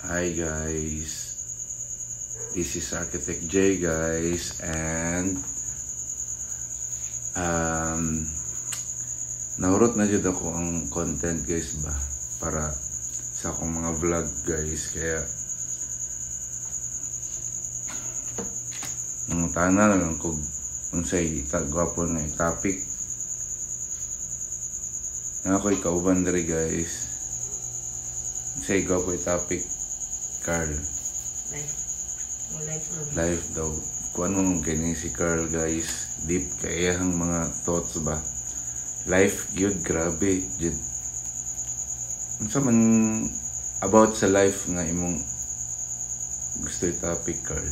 Hi guys, this is Architect J guys, and naurot na jud ako ang content guys ba para sa akong mga vlog guys, kaya tanan lang kung unsay gwapo nga topic nga ako'y kauban diri guys. Unsay gwapo topic, Carl? Life daw. Kung anong ganyan si Carl guys, deep kayahang mga thoughts ba. Life yun, grabe yun. Unsa man about sa life nga imong gusto yung topic, Carl?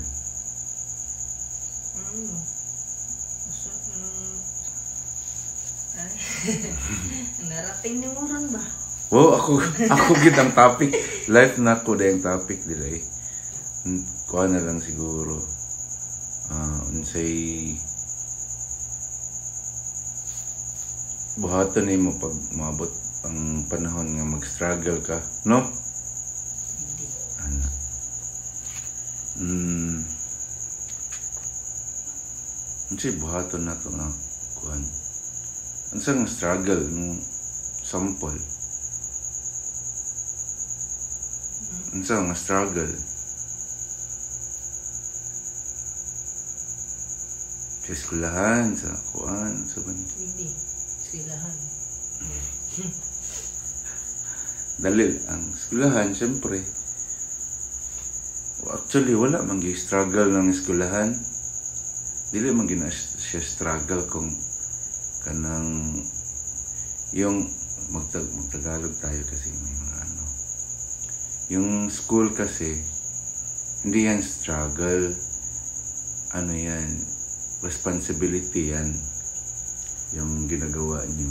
Narating ni mo ron ba? Wow, ako gitang topic. Life na ko na yung topic nila eh. Kuha na lang siguro. Unsay buhaton mo pag maabot ang panahon nga mag-struggle ka, no? Hindi. Ana. Unsay buhaton na to nga kuan? Unsang struggle no sample? Unsa nga struggle? Sa eskwelahan, sa kuan, sa ban. Hindi. Silahan. Dalil ang eskwelahan, siyempre. Actually, wala man struggle ng eskwelahan. Dili man siya struggle kung kanang yung magtagalog tayo kasi may mga ano. Yung school kasi, hindi yan struggle. Ano yan? Responsibility yan. Yung ginagawa nyo.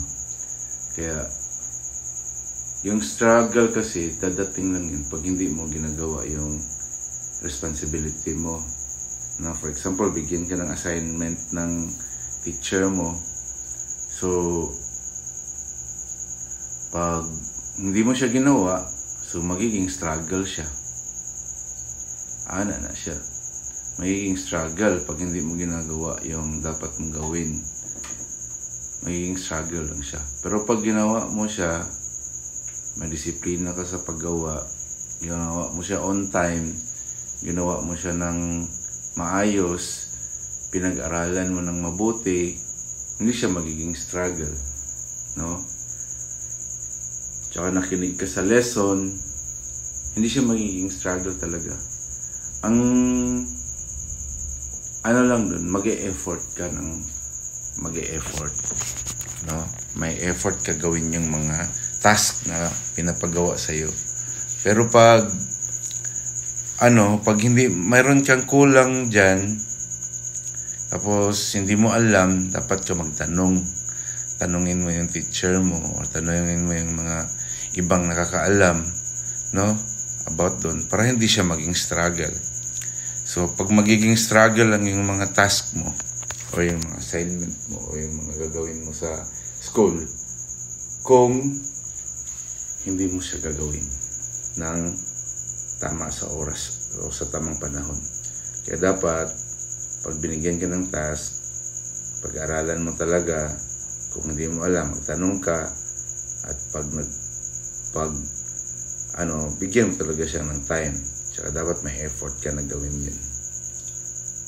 Kaya, yung struggle kasi, dadating lang yun pag hindi mo ginagawa yung responsibility mo. Na, for example, bigyan ka ng assignment ng teacher mo. So, pag hindi mo siya ginawa, so, magiging struggle siya. Ana na siya. Magiging struggle pag hindi mo ginagawa yung dapat mong gawin. Magiging struggle lang siya. Pero pag ginawa mo siya, may disiplina ka sa paggawa, ginawa mo siya on time, ginawa mo siya ng maayos, pinag-aralan mo ng mabuti, hindi siya magiging struggle. No? Tsaka nakinig ka sa lesson, hindi siya magiging struggle talaga. Ang ano lang dun, mag-e-effort ka ng mag-e-effort. No? May effort ka gawin yung mga task na pinapagawa sa'yo. Pero pag pag hindi, mayroon kang kulang dyan, tapos hindi mo alam, dapat ka magtanong. Tanungin mo yung teacher mo, o tanungin mo yung mga ibang nakakaalam, no? About doon, para hindi siya maging struggle. So, pag magiging struggle lang yung mga task mo, o yung mga assignment mo, o yung mga gagawin mo sa school, kung hindi mo siya gagawin ng tama sa oras o sa tamang panahon. Kaya dapat, pag binigyan ka ng task, pag-aralan mo talaga. Kung hindi mo alam, magtanong ka, at bigyan mo talaga siya ng time. Tsaka dapat may effort ka na gawin yun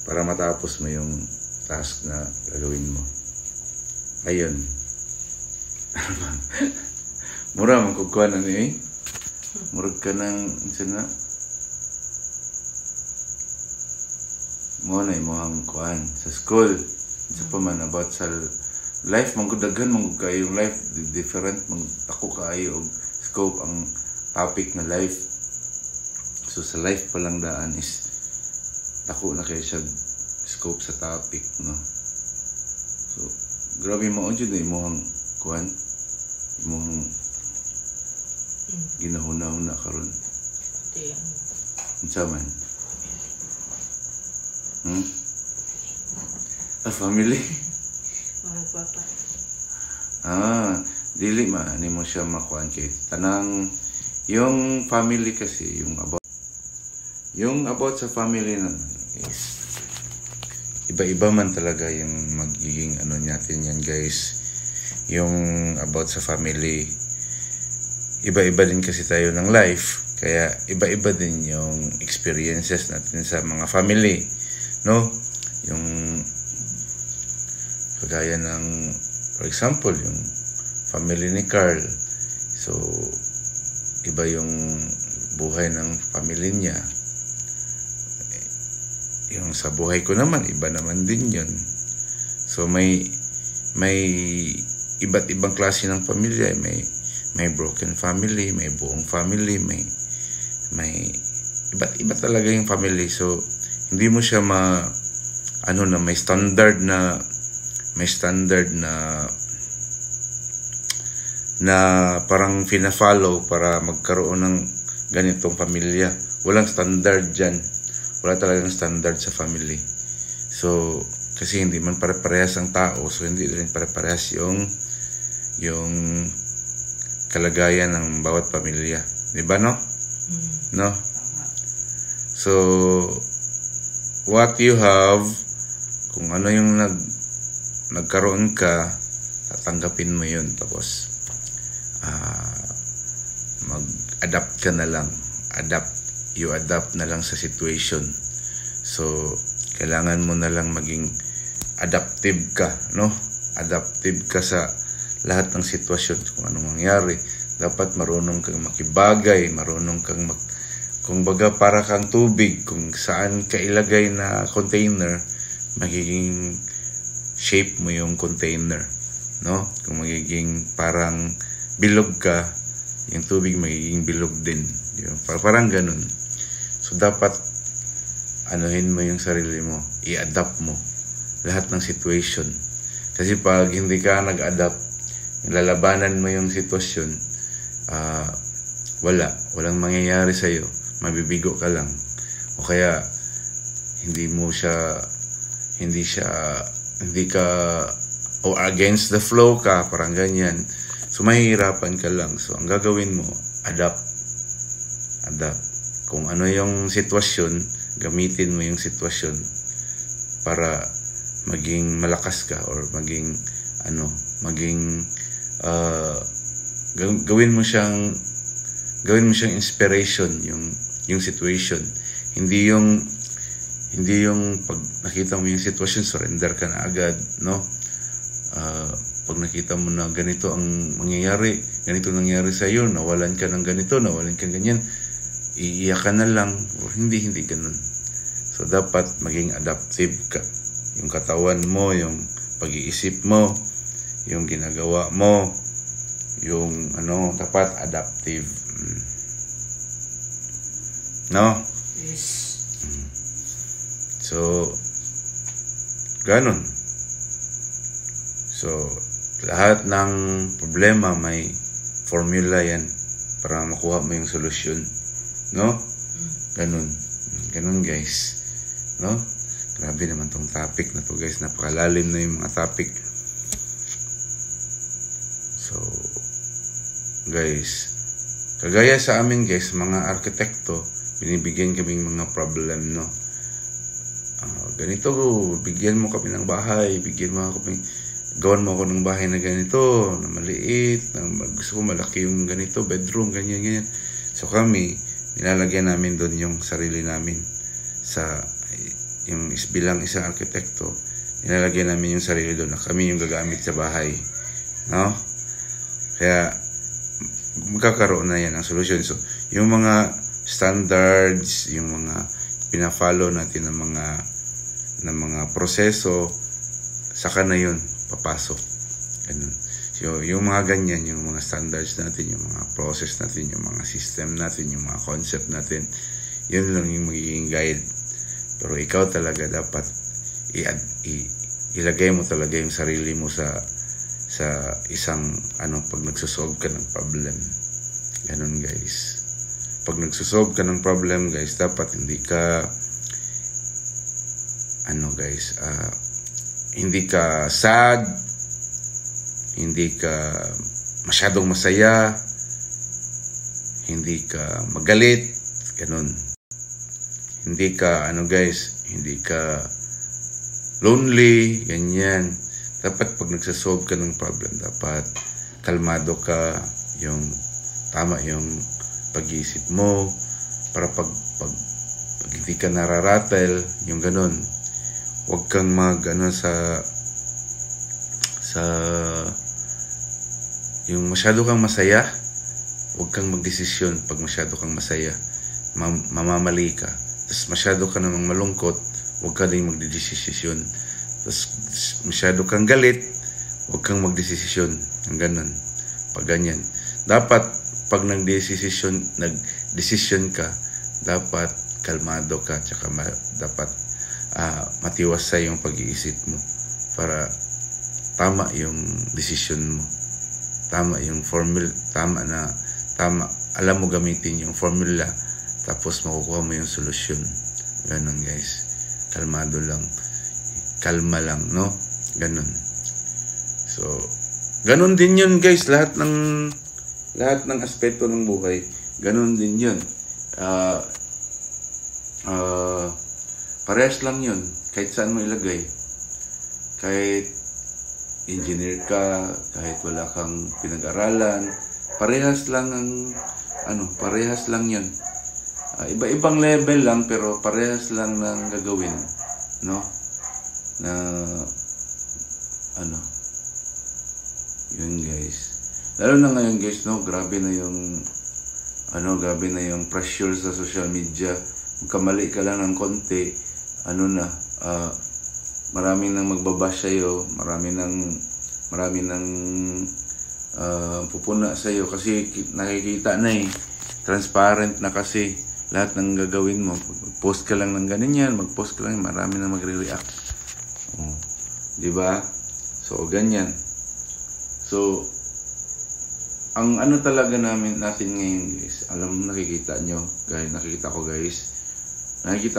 para matapos mo yung task na gagawin mo. Ayun. Mura man kukuha na niyo eh. Murag ka ng na. Mo na yung kuhan sa school. Isa pa man about sa life, manggudagan kayo yung life, different, ako kayo og scope ang topic na life. So sa life pa lang daan is ako na kayo siya scope sa topic, no? So, grabe mo dyan na imong kuhan, imong ginahuna-huna karon. Unsa man? Family? Papa. Dili man mo siya makuan kay tanang yung family kasi yung about Yung about sa family naman is iba-iba man talaga yung magiging ano natin yan guys. Yung about sa family, iba-iba din kasi tayo ng life. Kaya iba-iba din yung experiences natin sa mga family, no? Yung kagaya ng, for example, yung family ni Carl. So, iba yung buhay ng family niya. Yung sa buhay ko naman, iba naman din yun. So, may iba't ibang klase ng pamilya. May broken family, may buong family, may iba't iba talaga yung family. So, hindi mo siya may standard na parang fina-follow para magkaroon ng ganitong pamilya. Walang standard dyan. Wala talagang standard sa family. So, kasi hindi man pare-parehas ang tao, so hindi rin pare-parehas yung kalagayan ng bawat pamilya. Di ba, no? No? So, what you have, kung ano yung nagkaroon ka, tatanggapin mo yun. Tapos, mag-adapt ka na lang. You adapt na lang sa situation. So, kailangan mo na lang maging adaptive ka, no? Adaptive ka sa lahat ng sitwasyon. Kung anong mangyari, dapat marunong kang makibagay, marunong kang kung baga para kang tubig, kung saan ka ilagay na container, magiging shape mo yung container, no? Kung magiging parang bilog ka, yung tubig magiging bilog din. Parang ganun. So, dapat anuhin mo yung sarili mo. I-adapt mo lahat ng situation. Kasi pag hindi ka nag-adapt, lalabanan mo yung sitwasyon, walang mangyayari sa'yo. Mabibigo ka lang. O kaya, hindi ka, o against the flow ka, parang ganyan. So, mahihirapan ka lang. So, ang gagawin mo, adapt. Kung ano yung sitwasyon, gamitin mo yung sitwasyon para maging malakas ka or gawin mo siyang inspiration yung situation. Hindi yung pag nakita mo yung sitwasyon, surrender ka na agad, no? Pag nakita mo na ganito ang mangyayari, ganito nangyari sa iyo, nawalan ka ng ganito, nawalan ka ng ganyan, iiyak ka na lang. Hindi ganun. So, dapat maging adaptive ka. Yung katawan mo, yung pag-iisip mo, yung ginagawa mo, yung dapat adaptive. No? Yes. So, ganun. So, lahat ng problema may formula yan para makuha mo yung solusyon. No? Ganun guys. No? Grabe naman tong topic na to guys. Napakalalim na yung mga topic. So, guys, kagaya sa amin guys, mga arkitekto, binibigyan kaming mga problem, no? Ganito, bigyan mo kami ng bahay, gawan mo ako ng bahay na ganito, na maliit, gusto ko malaki yung ganito, bedroom, ganyan. So kami, nilalagyan namin doon yung sarili namin. Bilang isang arkitekto, nilalagyan namin yung sarili doon na kami yung gagamit sa bahay. No? Kaya, magkakaroon na yan ang solusyon. So, yung mga standards, yung mga pina-follow natin ng mga proseso, saka na yun, papasok. Ganun. So, yung mga ganyan, yung mga standards natin, yung mga process natin, yung mga system natin, yung mga concept natin, yun lang yung magiging guide. Pero ikaw talaga dapat ilagay mo talaga yung sarili mo sa isang pag nagsosolve ka ng problem. Ganun guys. Pag nagsosolve ka ng problem guys, dapat hindi ka hindi ka sad, hindi ka masyadong masaya, hindi ka magalit, ganun. hindi ka, guys, hindi ka lonely, ganyan. Dapat pag nagsasolve ka ng problem, dapat kalmado ka, yung tama yung pag-iisip mo, para pag hindi ka nararatel, yung ganun. Huwag kang yung masyado kang masaya, huwag kang magdesisyon pag masyado kang masaya. Mamamali ka. Tapos masyado ka namang malungkot, huwag ka din magdesisyon. Tapos masyado kang galit, huwag kang magdesisyon. Ang ganun. Pag ganyan. Dapat pag nagdesisyon ka, dapat kalmado ka, tsaka dapat matiwasay yung pag-iisip mo para tama yung desisyon mo. Tama yung formula, tama. Alam mo gamitin yung formula, tapos makukuha mo yung solusyon. Ganun, guys. Kalmado lang. Kalma lang, no? Ganun. So, ganun din yun, guys. Lahat ng aspeto ng buhay, ganun din yun. Parehas lang yun. Kahit saan mo ilagay. Kahit engineer ka, kahit wala kang pinag-aralan, parehas lang parehas lang yun. Iba-ibang level lang, pero parehas lang ng gagawin, no? Na yun, guys. Lalo na ngayon, guys, no, grabe na yung pressure sa social media. Kamali ka lang ng konti, marami nang magbabash sa'yo, marami nang pupuna sa'yo kasi nakikita na transparent na kasi lahat ng gagawin mo. Post ka lang ng ganyan, mag-post ka lang, marami nang magre-react. Diba? So, ganyan. So, ang talaga natin ngayon, guys, nakikita nyo, guys, nakikita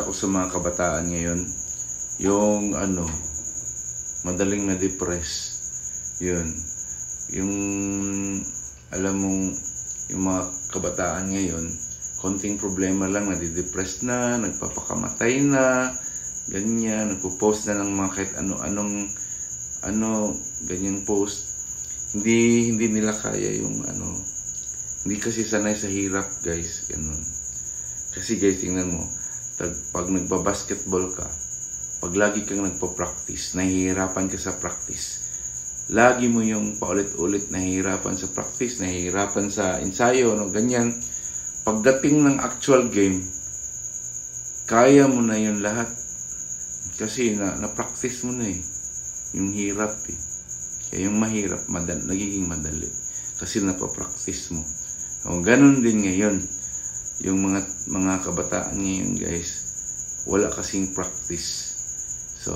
ko sa mga kabataan ngayon, yung madaling na-depress. Yun. Yung, alam mong, yung mga kabataan ngayon, konting problema lang, nadidepress na, nagpapakamatay na, ganyan, nagpo-post na ng mga kahit ganyang post. Hindi nila kaya yung hindi kasi sanay sa hirap, guys, ganun. Kasi, guys, tingnan mo, pag nagba-basketball ka, pag lagi kang nagpa-practice, nahihirapan ka sa practice. Lagi mo yung paulit-ulit nahihirapan sa practice, nahihirapan sa ensayo, ganyan. Pagdating ng actual game, kaya mo na yun lahat. Kasi na-practice mo na yung hirap Kaya yung mahirap, nagiging madali. Kasi napapractice mo. Ganun din ngayon. Yung mga kabataan ngayon, guys, wala kasing practice. So,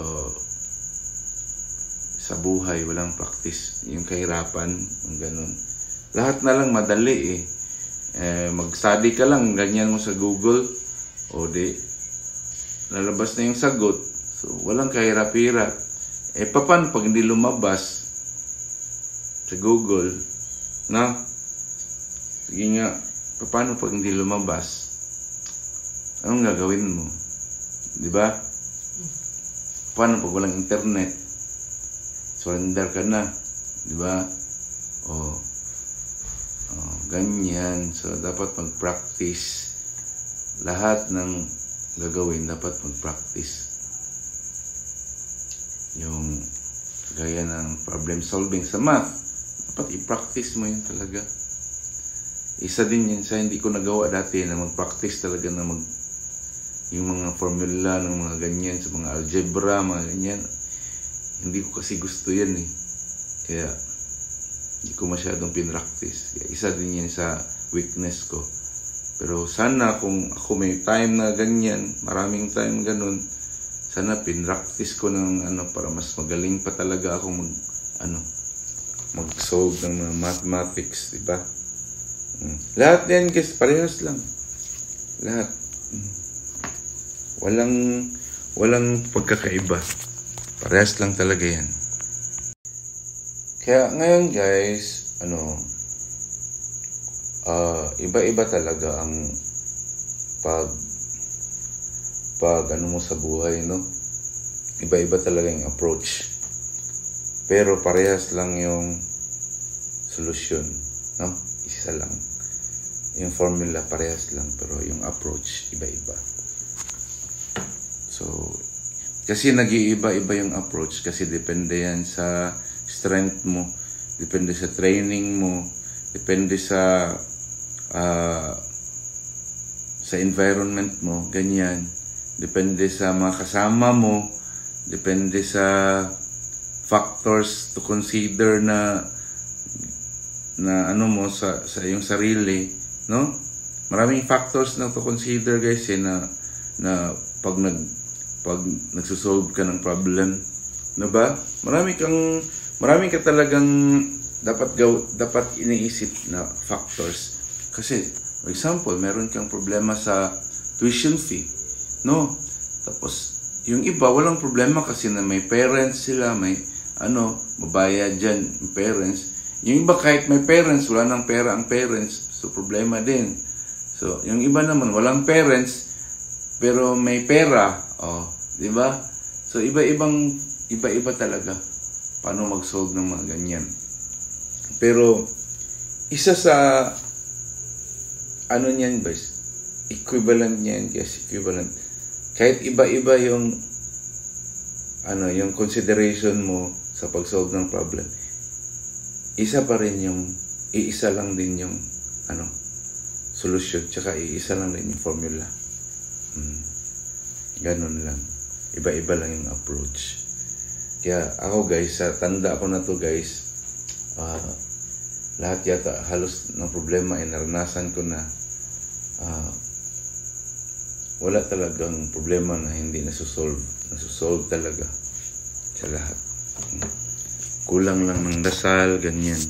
sa buhay, walang practice. Yung kahirapan, yung ganun. Lahat na lang madali mag-study ka lang, ganyan mo sa Google, o lalabas na yung sagot. So, walang kahirap-hirap. Paano pag hindi lumabas sa Google, na? Sige nga, paano pag hindi lumabas? Anong gagawin mo? Diba? Paano pag walang internet? Surrender ka na. Diba? Ganyan. So, dapat mag-practice. Lahat ng gagawin, dapat mag-practice. Yung gaya ng problem solving sa math, dapat i-practice mo yun talaga. Isa din yun sa hindi ko nagawa dati na mag-practice talaga na yung mga formula ng mga ganyan, sa mga algebra, mga ganyan. Hindi ko kasi gusto yan Kaya, hindi ko masyadong pinractice. Kaya isa din yan sa weakness ko. Pero sana kung ako may time na ganyan, maraming time ganun, sana pinractice ko ng para mas magaling pa talaga ako mag-solve ng mga mathematics, diba? Lahat yan, guys, parehas lang. Lahat. Walang pagkakaiba. Parehas lang talaga yan. Kaya ngayon, guys, iba-iba talaga ang pag ano mo sa buhay, no? Iba-iba talaga yung approach. Pero parehas lang yung solusyon, no? Isa lang. Yung formula parehas lang, pero yung approach iba-iba. So, kasi nag-iiba-iba yung approach kasi depende yan sa strength mo, depende sa training mo, depende sa environment mo, ganyan. Depende sa mga kasama mo, depende sa factors to consider na ano mo sa iyong sarili, no? Maraming factors na to consider, guys, na pag nagsosolve ka ng problem, no ba? Marami ka talagang dapat iniisip na factors. Kasi, for example, meron kang problema sa tuition fee, no? Tapos, yung iba, walang problema kasi na may parents sila, may mabayad dyan, yung parents. Yung iba, kahit may parents, wala nang pera ang parents, so problema din. So, yung iba naman, walang parents, pero may pera, di ba? So, iba-iba talaga paano mag-solve ng mga ganyan. Pero, isa sa niyan, guys, equivalent niyan, guys, equivalent. Kahit iba-iba yung consideration mo sa pag-solve ng problem, iisa lang din yung solusyon, tsaka iisa lang din yung formula. Ganun lang. Iba-iba lang yung approach. Kaya ako, guys, sa tanda ko na to, guys, lahat yata halos ng problema ay naranasan ko na. Wala talagang problema na hindi nasusolve talaga sa lahat. Kulang lang ng dasal, ganyan.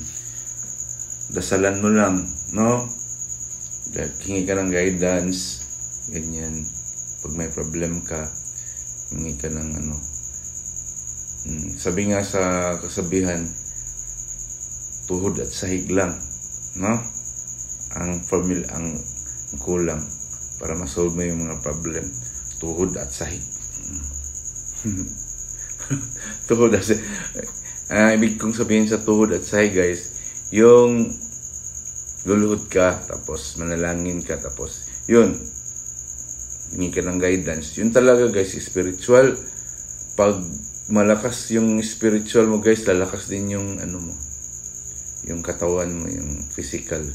Dasalan mo lang, no? Hingi ka ng guidance, ganyan. Pag may problem ka, hingi ka ng sabi nga sa kasabihan, tuhod at sahig lang, no? Ang kulang para ma-solve mo yung mga problem, tuhod at sahig. Tuhod at sahig. Ibig kong sabihin sa tuhod at sahig, guys, yung luluhod ka, tapos manalangin ka, tapos yun, hingi ka ng guidance. Yun talaga, guys, spiritual. Pag malakas yung spiritual mo, guys, lalakas din yung mo, yung katawan mo, yung physical,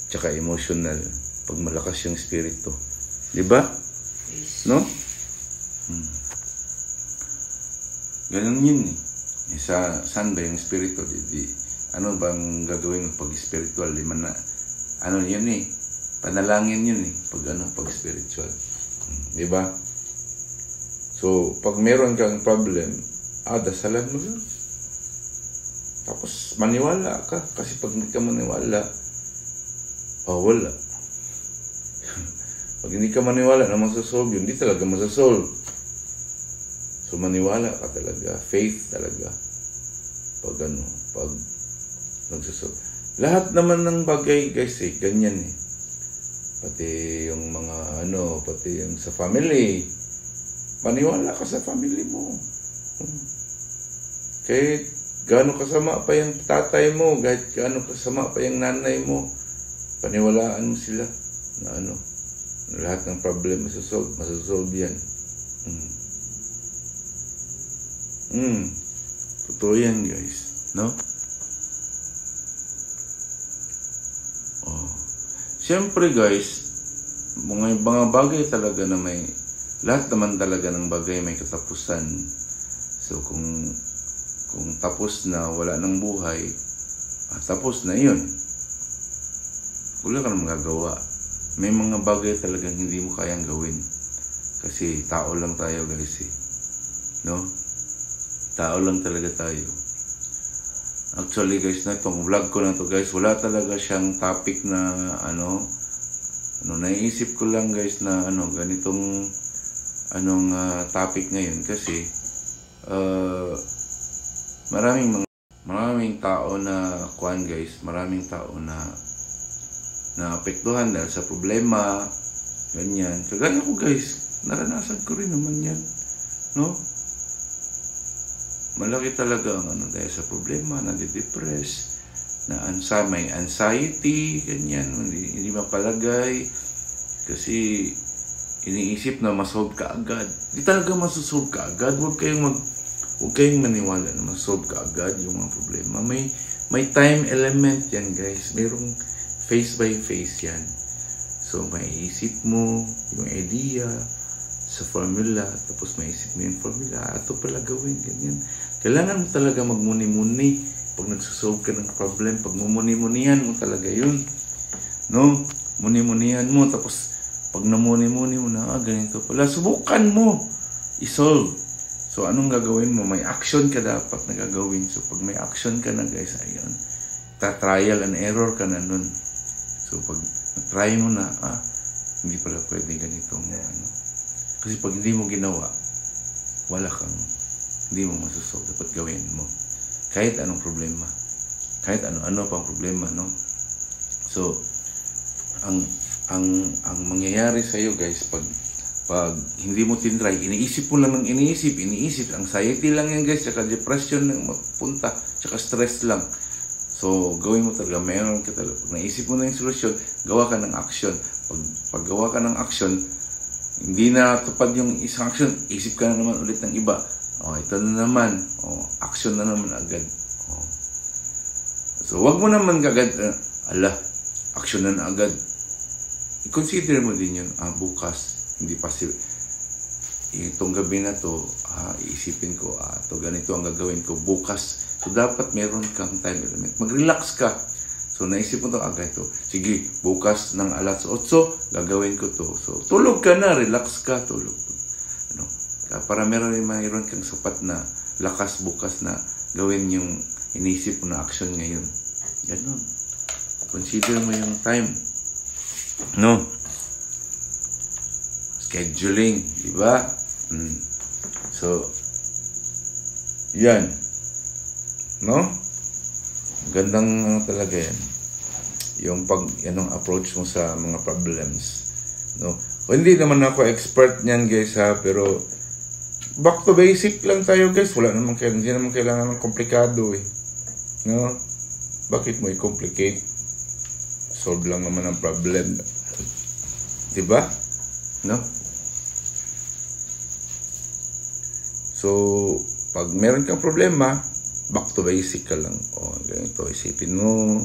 tsaka emotional. Pag malakas yung spirito, di ba? Yes. No? Ganun yun eh. Saan ba yung spirito? Ano bang gagawin mo pag spiritual? Yun eh. Panalangin yun eh. Pag spiritual. Di ba? So, pag meron kang problem, dasalan mo lang. Tapos, maniwala ka. Kasi pag hindi ka maniwala, wala. Pag hindi ka maniwala na masasolve yun, hindi talaga masasolve. So, maniwala ka talaga. Faith talaga. Pag nagsasolve. Lahat naman ng bagay, guys, ganyan eh. Pati yung mga pati yung sa family. Maniwala ka sa family mo. Kahit gaano kasama pa yung tatay mo, kahit gaano kasama pa yung nanay mo, paniwalaan mo sila na lahat ng problem masasolve yan. Totoo yan, guys, no? Siyempre, guys, mga bagay talaga na lahat naman talaga ng bagay may katapusan. So, kung tapos na, wala ng buhay, tapos na yun. Wala ka na magagawa. May mga bagay talagang hindi mo kayang gawin. Kasi tao lang tayo, guys, eh. No? Tao lang talaga tayo. Actually, guys, na itong vlog ko na to, guys, wala talaga siyang topic na naisip ko lang, guys, na ganitong topic ngayon kasi maraming tao na guys, maraming tao na apektuhan dahil sa problema, ganyan. Kagaya ko, guys, naranasan ko rin naman yan. No? Malaki talaga ang ano dahil sa problema, nade-depress, may anxiety, ganyan, hindi mapalagay. Kasi iniisip na masolve ka agad. Di talaga masosolve ka agad. Huwag kayong maniwala na masolve ka agad yung mga problema. May time element yan, guys. Merong phase by phase yan. So, maiisip mo yung idea sa formula, tapos maiisip mo yung formula, ito pala gawin, ganyan. Kailangan mo talaga magmuni-muni pag nagsusolve ka ng problem. Pag mumuni-munihan mo talaga yun. No? Muni-munihan mo, tapos pag namuni-muni mo na, ganito pala, subukan mo i-solve. So, anong gagawin mo? May action ka dapat na gagawin. So, pag may action ka na, guys, ayun, trial and error ka na nun. So, pag try mo na, hindi pala pwede ganito mo, ano. Kasi pag hindi mo ginawa, hindi mo masusolve. Dapat gawin mo. Kahit anong problema. Kahit ano-ano pang problema, no? So, ang mangyayari sa iyo, guys, pag hindi mo tinry, iniisip mo lang ng iniisip, anxiety lang yan, guys, tsaka depression lang mapunta, tsaka stress lang. So, gawin mo talaga, mayroon ka talaga. Pag naisip mo na yung solusyon, gawa ka ng action. Pag gawa ka ng action, hindi na tupad yung isang action, isip ka na naman ulit ng iba. Ito na naman. Action na naman agad. So, wag mo naman agad, action na agad. I-consider mo din yun, bukas, hindi pa itong gabi na to, iisipin ko, ganito ang gagawin ko bukas. So, dapat meron kang time element. Mag-relax ka. So, naisip mo to, ganito. Sige, bukas ng alas 8, gagawin ko to. So, tulog ka na, relax ka, tulog. Ano? Para mayroon kang sapat na lakas bukas na gawin yung inisip mo na action ngayon. Ganun. Consider mo yung time. No? Scheduling, di ba? So, yan. No? Gandang talaga yan. Yung anong approach mo sa mga problems. No? Hindi naman ako expert niyan, guys, ha, pero back to basic lang tayo, guys. Hindi naman kailangan ng komplikado, eh. No? Bakit mo i-complicate? Solve lang naman ang problem. Diba? No? So, pag meron kang problema, back to basic ka lang. Ganito, isipin mo.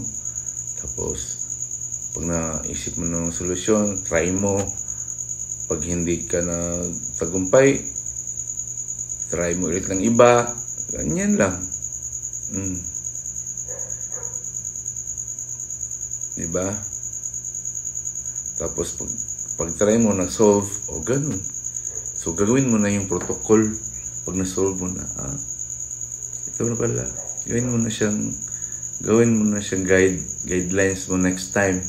Tapos, pag naisip mo ng solusyon, try mo. Pag hindi ka na tagumpay, try mo ulit ng iba. Ganyan lang. Diba? Tapos pag try mo na solve, ganun. So gagawin mo na yung protocol. Pag na-solve mo na, ito na pala. Gawin mo na siyang guidelines mo next time.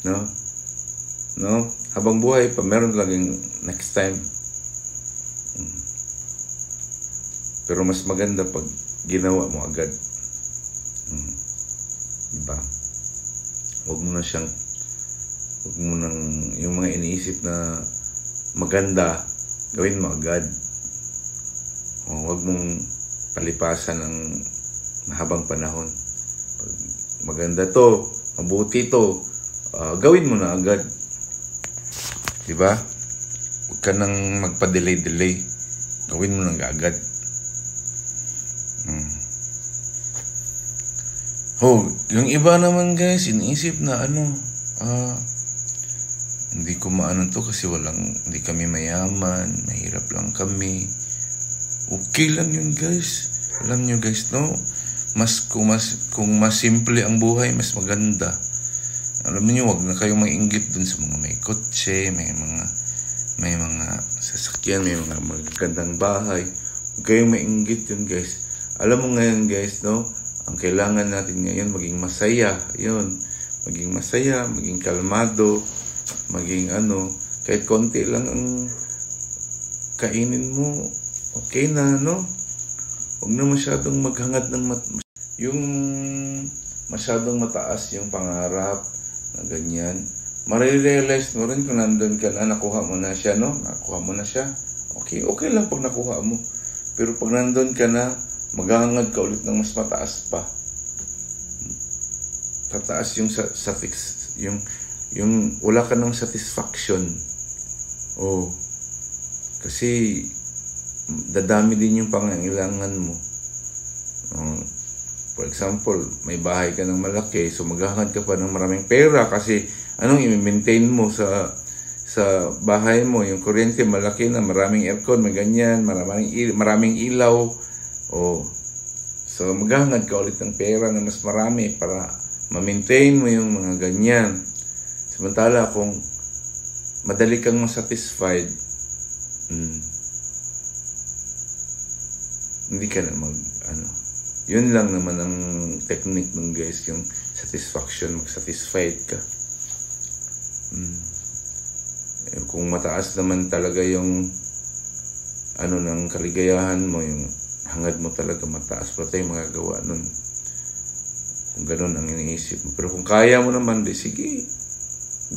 No? Habang buhay pa, meron laging next time. Pero mas maganda pag ginawa mo agad. Diba? Huwag mo nang yung mga iniisip na maganda, gawin mo agad. Huwag mong palipasan ng mahabang panahon. Pag maganda to, mabuti to, gawin mo na agad. Diba? Huwag ka nang magpa-delay. Gawin mo na agad. Yung iba naman, guys, iniisip na hindi ko maano to kasi hindi kami mayaman, mahirap lang kami. Okay lang yun, guys. Alam nyo, guys, no? Kung mas simple ang buhay, mas maganda. Alam niyo, wag na kayong mainggit dun sa mga may kotse, may mga sasakyan, may mga magagandang bahay. Huwag kayong mainggit yun, guys. Alam mo ngayon, guys, no? Ang kailangan natin ngayon, maging masaya. Yun. Maging masaya, maging kalmado, maging kahit konti lang ang kainin mo, okay na, no? Huwag na masyadong maghangad ng yung masyadong mataas yung pangarap na ganyan. marirealize mo rin kung nandun ka na, nakuha mo na siya, no? Nakuha mo na siya. Okay lang pag nakuha mo. Pero pag nandun ka na, maghahangad ka ulit ng mas mataas pa. Tataas yung yung wala ka ng satisfaction. Kasi dadami din yung pangangailangan mo. For example, may bahay ka ng malaki, so maghahangad ka pa ng maraming pera kasi anong i-maintain mo sa bahay mo? Yung kuryente malaki na, maraming aircon, may ganyan, maraming ilaw. So maghahangad ka ulit ng pera na mas marami para ma-maintain mo yung mga ganyan. Samantala kung madali kang masatisfied, hindi ka na yun lang naman ang technique ng guys, yung satisfaction, mag-satisfied ka. Kung mataas naman talaga yung ng kaligayahan mo, yung hangad mo talaga mataas, wala tayong magagawa nun. Kung ganun ang iniisip mo. Pero kung kaya mo naman, sige,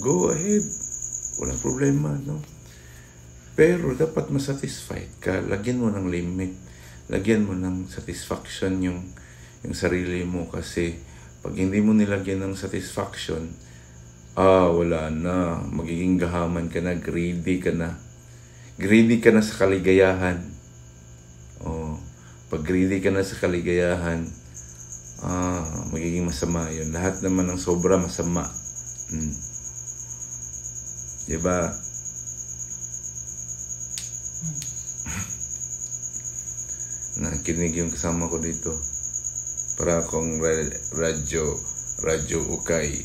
go ahead. Walang problema, no? Pero dapat masatisfied ka. Lagyan mo ng limit. Lagyan mo ng satisfaction yung sarili mo. Kasi pag hindi mo nilagyan ng satisfaction, wala na. Magiging gahaman ka na. Greedy ka na. Greedy ka na sa kaligayahan. Pag greedy ka na sa kaligayahan, magiging masama yun. Lahat naman ng sobra masama. Diba? Nakinig yung kasama ko dito. Para akong radyo ukay.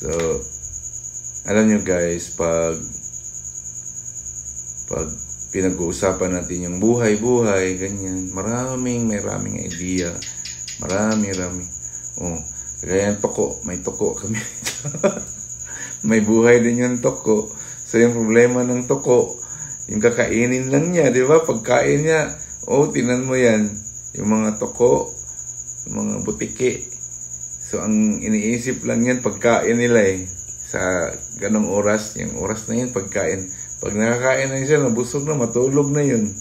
So, alam nyo guys, pag pinag-uusapan natin yung buhay, ganyan, maraming idea. Marami. Kaya yung toko, may toko kami. May buhay din yung toko. So, yung problema ng toko, yung kakainin lang niya, di ba? Pagkain niya, tinan mo yan, yung mga toko, yung mga butiki. So, ang iniisip lang yan, pagkain nila sa ganong oras, yung oras na yun, pagkain. Pag nakakain na siya, nabusog na, matulog na yun.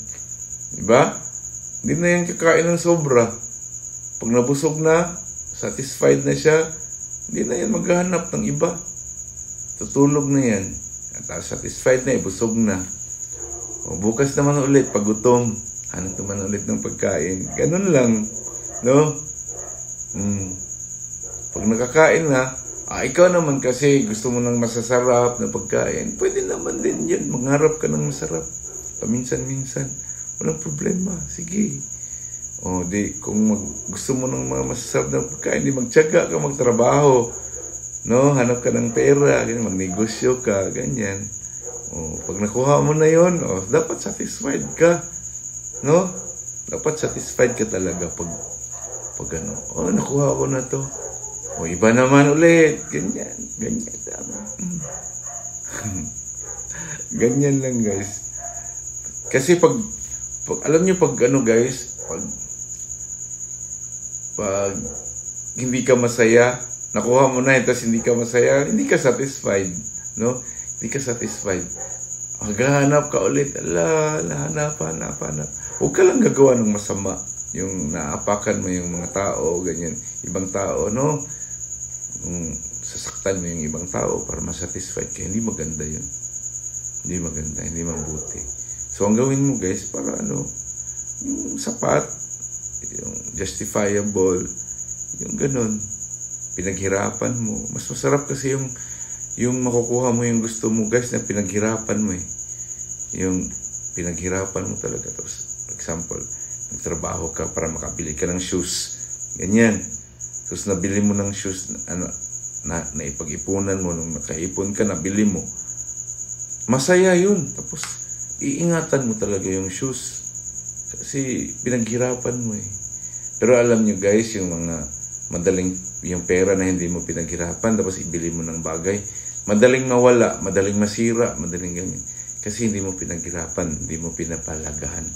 Di ba? Hindi na yan kakain ng sobra. Pag nabusog na, satisfied na siya, hindi na yan maghahanap ng iba. Tutulog na yan. At satisfied na, busog na. Bukas naman ulit, pag gutom, hanap naman ulit ng pagkain. Ganun lang, no? Pag nakakain na, ikaw naman kasi gusto mo ng masasarap na pagkain, pwede naman din yan, mangharap ka ng masarap. Paminsan-minsan, walang problema, sige. Kung gusto mo ng mga masasarap na pagkain, di magtiyaga ka, magtrabaho. No? Hanap ka ng pera, magnegosyo ka, ganyan. Pag nakuha mo na yon, dapat satisfied ka. No? Dapat satisfied ka talaga pag nakuha ko na to. Iba naman ulit. Ganyan lang. Ganyan lang, guys. Kasi pag alam nyo, guys, pag hindi ka masaya, nakuha mo na, tapos hindi ka masaya, hindi ka satisfied. No? Hindi ka satisfied. Maghahanap ka ulit. Hanap. Huwag ka lang gagawa ng masama. Yung naapakan mo yung mga tao, ganyan. Ibang tao, no? Sasaktan mo yung ibang tao para masatisfied ka. Hindi maganda yun. Hindi maganda. Hindi mabuti. So, ang gawin mo, guys, para yung sapat, yung justifiable, yung ganun. Pinaghirapan mo. Mas masarap kasi yung makukuha mo yung gusto mo, guys, na pinaghirapan mo Yung pinaghirapan mo talaga. Tapos, for example, nagtrabaho ka para makabili ka ng shoes. Ganyan. Tapos nabili mo ng shoes, na ipag-ipunan mo, nung nakaipon ka, nabili mo. Masaya yun. Tapos, iingatan mo talaga yung shoes. Kasi, pinaghirapan mo Pero alam nyo guys, yung mga yung pera na hindi mo pinaghirapan, tapos ibili mo ng bagay, madaling mawala, madaling masira, madaling ganyan. Kasi hindi mo pinaghirapan, hindi mo pinapalagahan.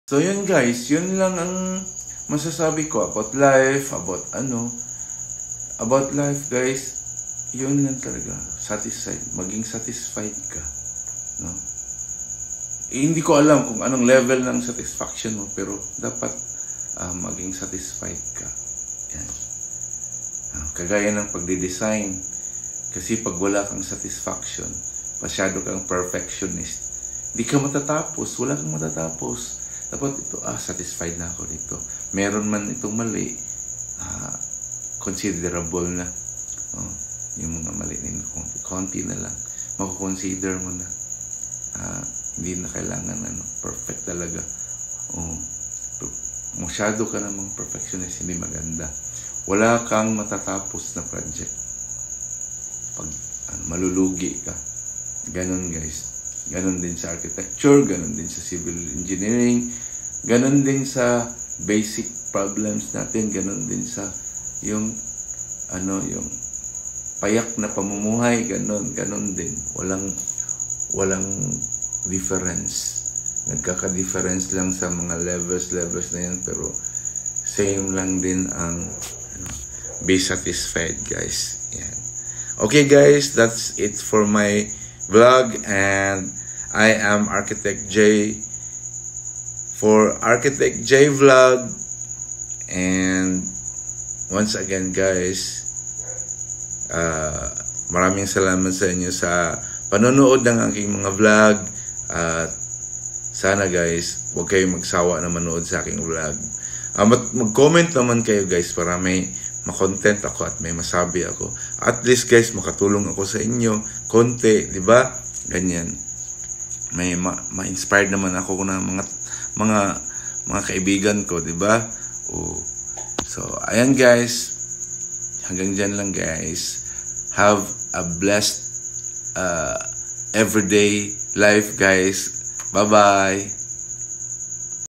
So yun guys, yun lang ang masasabi ko about life, about about life, guys, yun lang talaga. Satisfied. Maging satisfied ka. No? Hindi ko alam kung anong level ng satisfaction mo, pero dapat maging satisfied ka. Yan. Kagaya ng pagde-design. Kasi pag wala kang satisfaction, masyado kang perfectionist, di ka matatapos. Wala kang matatapos. Dapat ito, satisfied na ako dito. Meron man itong mali, considerable na. Yung mga mali na konti na lang. Mako-consider mo na. Hindi na kailangan perfect talaga. Masyado ka namang perfectionist, hindi maganda. Wala kang matatapos na project. Pag malulugi ka. Ganon, guys. Ganon din sa architecture, ganon din sa civil engineering, ganon din sa basic problems natin, ganon din sa yung payak na pamumuhay, ganon din. Walang difference. Nagkaka-difference lang sa mga levels na yan, pero same lang din ang be satisfied, guys. Yan. Okay, guys, that's it for my vlog, and I am Architect J for Architect J Vlog. And once again, guys, maraming salamat sa inyo sa panonood ng aking mga vlog. At sana, guys, huwag kayong magsawa na manood sa aking vlog. Mag-comment naman kayo, guys, para may makontent ako at may masabi ako. At least, guys, makatulong ako sa inyo konti, di ba? Ganyan. May ma-inspired naman ako ng mga kaibigan ko, di ba? So, ayan, guys. Hanggang dyan lang, guys. Have a blessed everyday life, guys. Bye-bye.